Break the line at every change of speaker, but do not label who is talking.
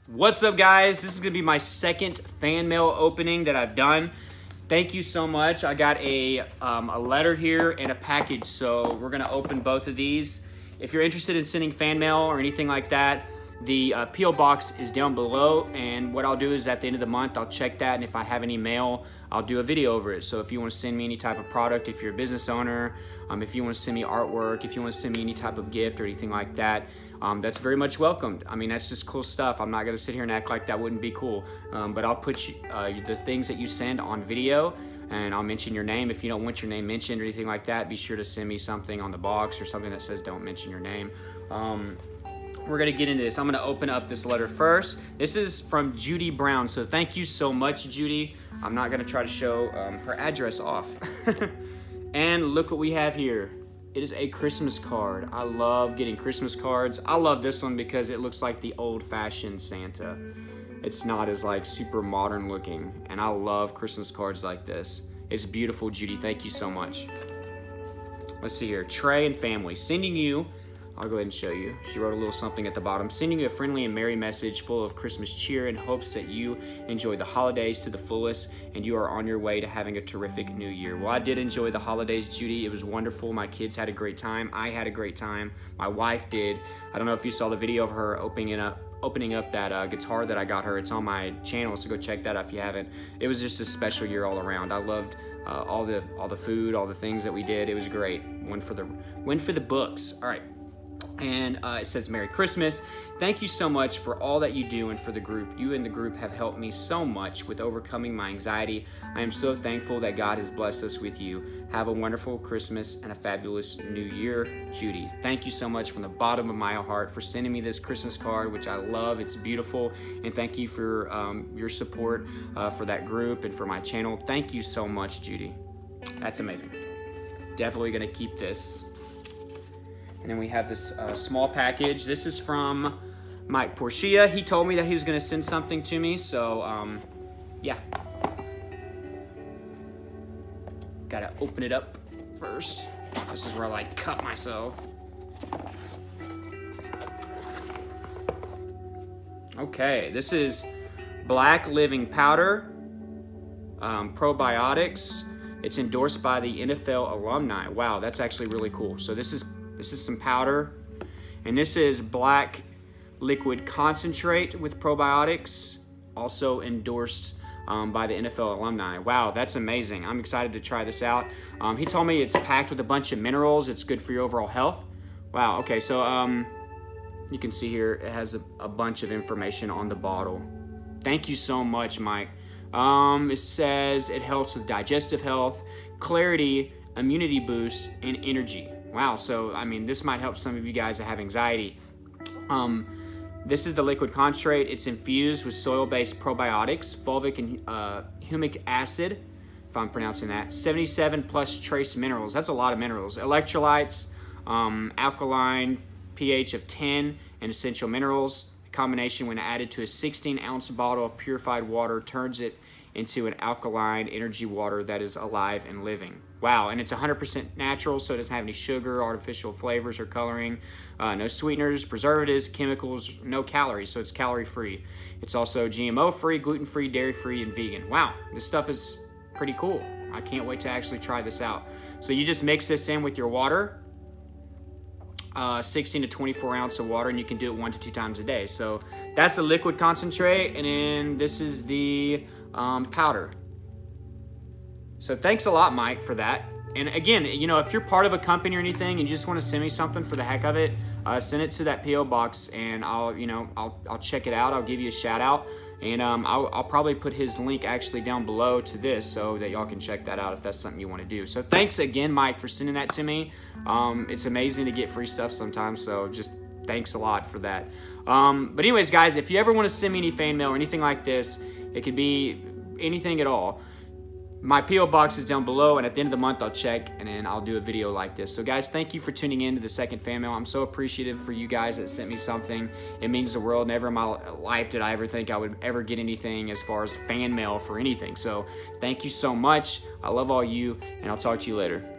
What's up, guys? This is gonna be my second fan mail opening that I've done. Thank you so much. I got a letter here and a package, so we're gonna open both of these. If you're interested in sending fan mail or anything like that, the P.O. box is down below, and what I'll do is at the end of the month, I'll check that, and if I have any mail, I'll do a video over it. So if you want to send me any type of product, if you're a business owner, if you want to send me artwork, if you want to send me any type of gift or anything like that, that's very much welcomed. I mean, that's just cool stuff. I'm not going to sit here and act like that wouldn't be cool, but I'll put the things that you send on video, and I'll mention your name. If you don't want your name mentioned or anything like that, be sure to send me something on the box or something that says don't mention your name. We're gonna get into this. I'm gonna open up this letter first. This is from Judy Brown, so thank you so much, Judy. I'm not gonna try to show her address off. And look what we have here. It is a Christmas card. I love getting Christmas cards. I love this one because it looks like the old-fashioned Santa. It's not as like super modern looking, and I love Christmas cards like this. It's beautiful, Judy. Thank you so much. Let's see here. Trey and family, sending you, I'll go ahead and show you. She wrote a little something at the bottom. Sending you a friendly and merry message full of Christmas cheer in hopes that you enjoy the holidays to the fullest and you are on your way to having a terrific new year. Well, I did enjoy the holidays, Judy. It was wonderful. My kids had a great time. I had a great time. My wife did. I don't know if you saw the video of her opening up that guitar that I got her. It's on my channel, so go check that out if you haven't. It was just a special year all around. I loved all the food, all the things that we did. It was great. One for the books. All right. And it says, Merry Christmas. Thank you so much for all that you do and for the group. You and the group have helped me so much with overcoming my anxiety. I am so thankful that God has blessed us with you. Have a wonderful Christmas and a fabulous New Year, Judy. Thank you so much from the bottom of my heart for sending me this Christmas card, which I love. It's beautiful. And thank you for your support for that group and for my channel. Thank you so much, Judy. That's amazing. Definitely going to keep this. And then we have this small package. This is from Mike Portia. He told me that he was gonna send something to me, so yeah. Gotta open it up first. This is where I like cut myself. Okay, this is Black Living Powder, probiotics. It's endorsed by the NFL alumni. Wow, that's actually really cool. So this is some powder, and this is black liquid concentrate with probiotics, also endorsed by the NFL alumni. Wow, that's amazing. I'm excited to try this out. He told me it's packed with a bunch of minerals. It's good for your overall health. Wow, okay, so you can see here it has a bunch of information on the bottle. Thank you so much, Mike. It says it helps with digestive health, clarity, immunity boost, and energy. Wow, so I mean, this might help some of you guys that have anxiety. This is the liquid concentrate. It's infused with soil-based probiotics, fulvic and humic acid, if I'm pronouncing that, 77 plus trace minerals. That's a lot of minerals. Electrolytes, alkaline, pH of 10, and essential minerals. The combination, when added to a 16-ounce bottle of purified water, turns it into an alkaline energy water that is alive and living. Wow, and it's 100% natural, so it doesn't have any sugar, artificial flavors, or coloring, no sweeteners, preservatives, chemicals, no calories, so it's calorie-free. It's also GMO-free, gluten-free, dairy-free, and vegan. Wow, this stuff is pretty cool. I can't wait to actually try this out. So you just mix this in with your water, 16 to 24 ounce of water, and you can do it 1 to 2 times a day. So that's the liquid concentrate, and then this is the powder. So thanks a lot, Mike, for that. And again, you know, if you're part of a company or anything and you just want to send me something for the heck of it, send it to that P.O. box, and I'll check it out. I'll give you a shout out, and I'll probably put his link actually down below to this so that y'all can check that out if that's something you want to do. So thanks again, Mike, for sending that to me. It's amazing to get free stuff sometimes, so just thanks a lot for that. But anyways, guys, if you ever want to send me any fan mail or anything like this, it could be anything at all. My P.O. box is down below, and at the end of the month, I'll check, and then I'll do a video like this. So, guys, thank you for tuning in to the second fan mail. I'm so appreciative for you guys that sent me something. It means the world. Never in my life did I ever think I would ever get anything as far as fan mail for anything. So, thank you so much. I love all you, and I'll talk to you later.